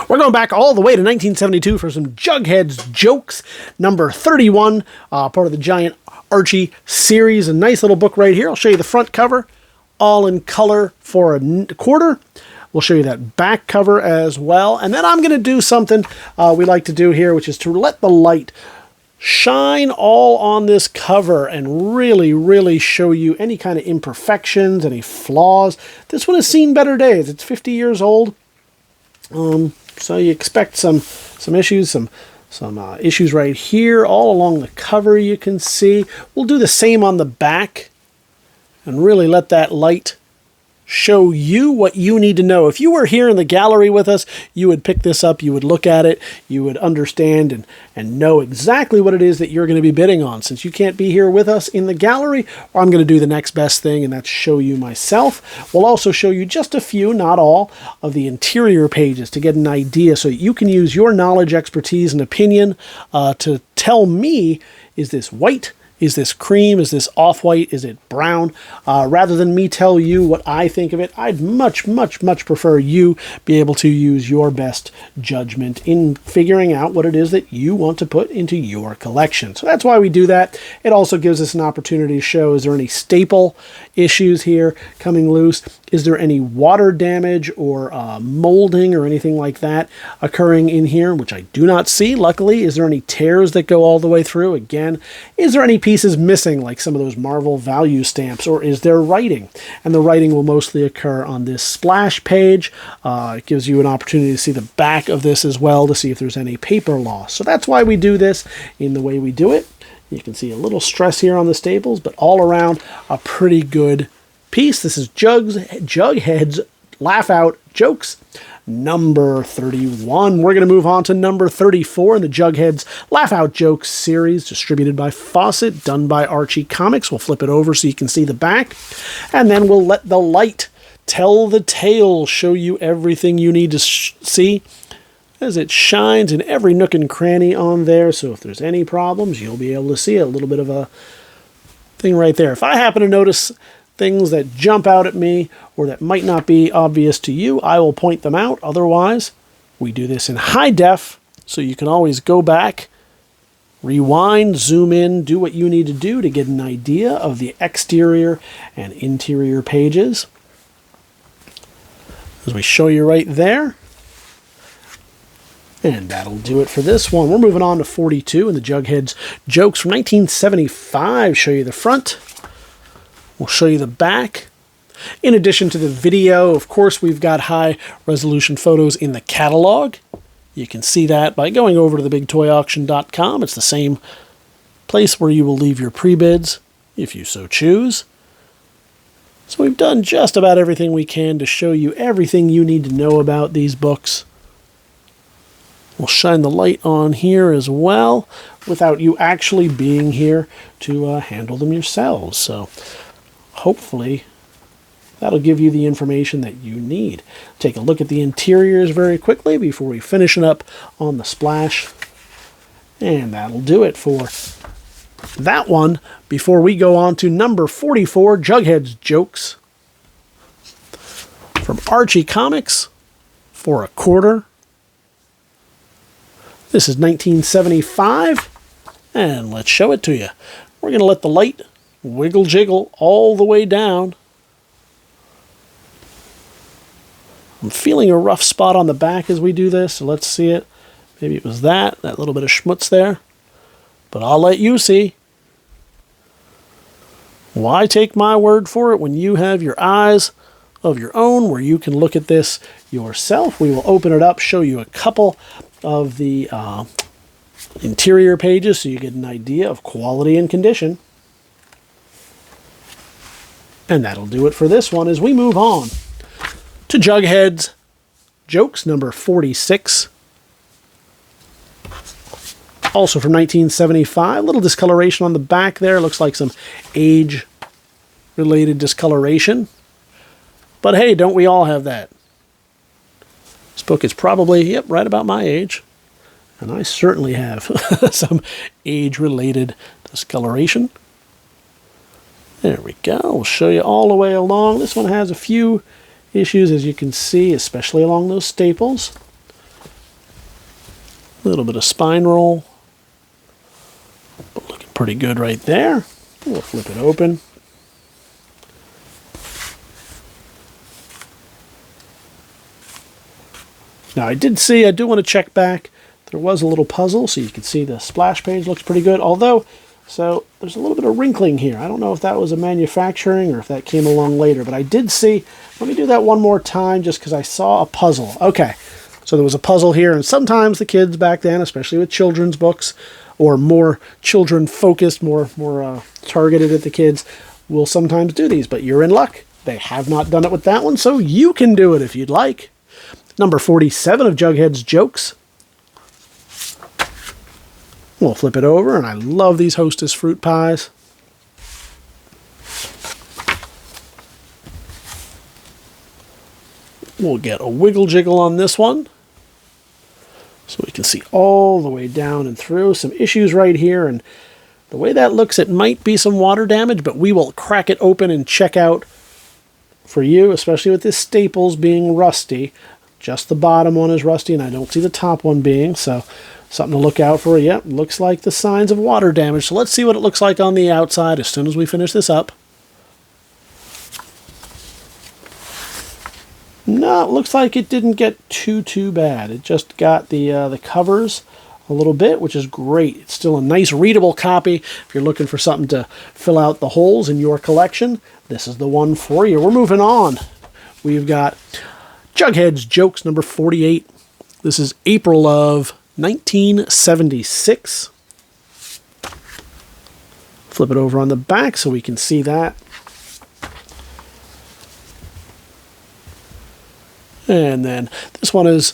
We're going back all the way to 1972 for some Jugheads Jokes, number 31, part of the Giant Archie series. A nice little book right here. I'll show you the front cover, all in color for a quarter. We'll show you that back cover as well. And then I'm going to do something we like to do here, which is to let the light shine all on this cover and really, really show you any kind of imperfections, any flaws. This one has seen better days. It's 50 years old. So you expect some issues, some issues right here, all along the cover you can see. We'll do the same on the back and really let that light show you what you need to know. If you were here in the gallery with us, you would pick this up, you would look at it, you would understand and know exactly what it is that you're going to be bidding on. Since you can't be here with us in the gallery, I'm going to do the next best thing, and that's show you myself. We'll also show you just a few, not all, of the interior pages to get an idea so that you can use your knowledge, expertise, and opinion to tell me, is this white? Is this cream? Is this off-white? Is it brown? Rather than me tell you what I think of it, I'd much, much, much prefer you be able to use your best judgment in figuring out what it is that you want to put into your collection. So that's why we do that. It also gives us an opportunity to show, is there any staple issues here coming loose? Is there any water damage or molding or anything like that occurring in here, which I do not see, luckily? Is there any tears that go all the way through? Again, is there any pieces missing, like some of those Marvel value stamps, or is there writing? And the writing will mostly occur on this splash page. It gives you an opportunity to see the back of this as well, to see if there's any paper loss. So that's why we do this in the way we do it. You can see a little stress here on the staples, but all around a pretty good piece. This is Jughead's Laugh Out Jokes, number 31. We're going to move on to number 34 in the Jughead's Laugh Out Jokes series, distributed by Fawcett, done by Archie Comics. We'll flip it over so you can see the back, and then we'll let the light tell the tale, show you everything you need to see as it shines in every nook and cranny on there. So if there's any problems, you'll be able to see a little bit of a thing right there. If I happen to notice things that jump out at me or that might not be obvious to you, I will point them out. Otherwise, we do this in high def, so you can always go back, rewind, zoom in, do what you need to do to get an idea of the exterior and interior pages. As we show you right there. And that'll do it for this one. We're moving on to 42 in the Jugheads Jokes from 1975. Show you the front. We'll show you the back. In addition to the video, of course, we've got high-resolution photos in the catalog. You can see that by going over to TheBigToyAuction.com. It's the same place where you will leave your pre-bids, if you so choose. So we've done just about everything we can to show you everything you need to know about these books. We'll shine the light on here as well, without you actually being here to handle them yourselves. So hopefully that'll give you the information that you need. Take a look at the interiors very quickly before we finish it up on the splash. And that'll do it for that one before we go on to number 44, Jughead's Jokes from Archie Comics for a quarter. This is 1975, and let's show it to you. We're going to let the light wiggle jiggle all the way down. I'm feeling a rough spot on the back as we do this, so let's see it. Maybe it was that little bit of schmutz there. But I'll let you see. Why take my word for it when you have your eyes of your own where you can look at this yourself? We will open it up, show you a couple of the interior pages so you get an idea of quality and condition. And that'll do it for this one as we move on to Jughead's Jokes, number 46. Also from 1975. A little discoloration on the back there. Looks like some age-related discoloration. But hey, don't we all have that? This book is probably, right about my age. And I certainly have some age-related discoloration. There we go. We'll show you all the way along. This one has a few issues, as you can see, especially along those staples. A little bit of spine roll. But looking pretty good right there. We'll flip it open. Now I do want to check back. There was a little puzzle, so you can see the splash page looks pretty good. Although, so there's a little bit of wrinkling here. I don't know if that was a manufacturing or if that came along later, but I did see, let me do that one more time just because I saw a puzzle. Okay, so there was a puzzle here, and sometimes the kids back then, especially with children's books, or more children-focused, more targeted at the kids, will sometimes do these, but you're in luck. They have not done it with that one, so you can do it if you'd like. Number 47 of Jugheads Jokes. We'll flip it over, and I love these Hostess fruit pies. We'll get a wiggle jiggle on this one, so we can see all the way down and through. Some issues right here, and the way that looks, it might be some water damage, but we will crack it open and check out for you, especially with this staples being rusty. Just the bottom one is rusty, and I don't see the top one being, so something to look out for. Yep, looks like the signs of water damage. So let's see what it looks like on the outside as soon as we finish this up. No, it looks like it didn't get too bad. It just got the covers a little bit, which is great. It's still a nice readable copy. If you're looking for something to fill out the holes in your collection, this is the one for you. We're moving on. We've got Jugheads Jokes number 48. This is April of 1976. Flip it over on the back so we can see that. And then this one is,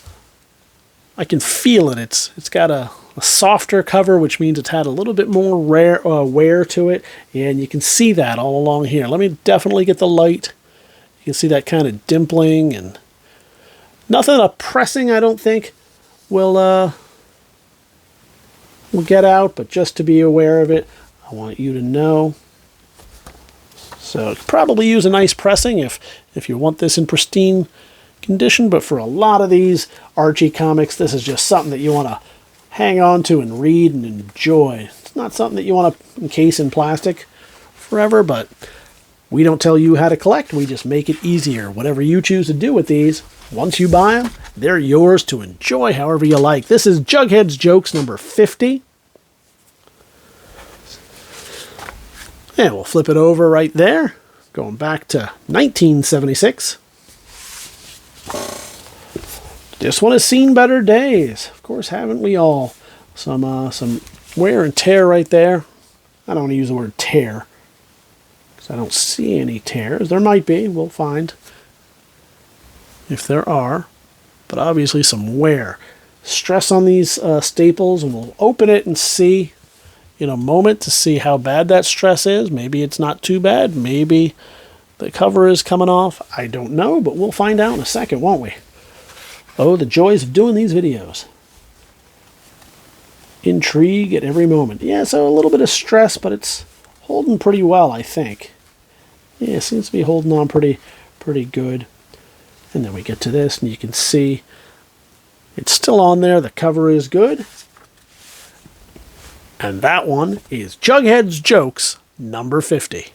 I can feel it. It's got a softer cover, which means it's had a little bit more wear to it. And you can see that all along here. Let me definitely get the light. You can see that kind of dimpling, and nothing pressing, I don't think, will get out, but just to be aware of it, I want you to know. So probably use a nice pressing if you want this in pristine condition, but for a lot of these Archie comics, this is just something that you want to hang on to and read and enjoy. It's not something that you want to encase in plastic forever, but we don't tell you how to collect, we just make it easier. Whatever you choose to do with these, once you buy them, they're yours to enjoy however you like. This is Jugheads Jokes number 50. And we'll flip it over right there, going back to 1976. This one has seen better days. Of course, haven't we all? Some wear and tear right there. I don't want to use the word tear, because I don't see any tears. There might be. We'll find if there are. But obviously some wear. Stress on these staples, and we'll open it and see in a moment to see how bad that stress is. Maybe it's not too bad. Maybe the cover is coming off. I don't know, but we'll find out in a second, won't we? Oh, the joys of doing these videos. Intrigue at every moment. Yeah, so a little bit of stress, but it's holding pretty well, I think. Yeah, it seems to be holding on pretty good. And then we get to this, and you can see it's still on there. The cover is good. And that one is Jugheads Jokes number 50.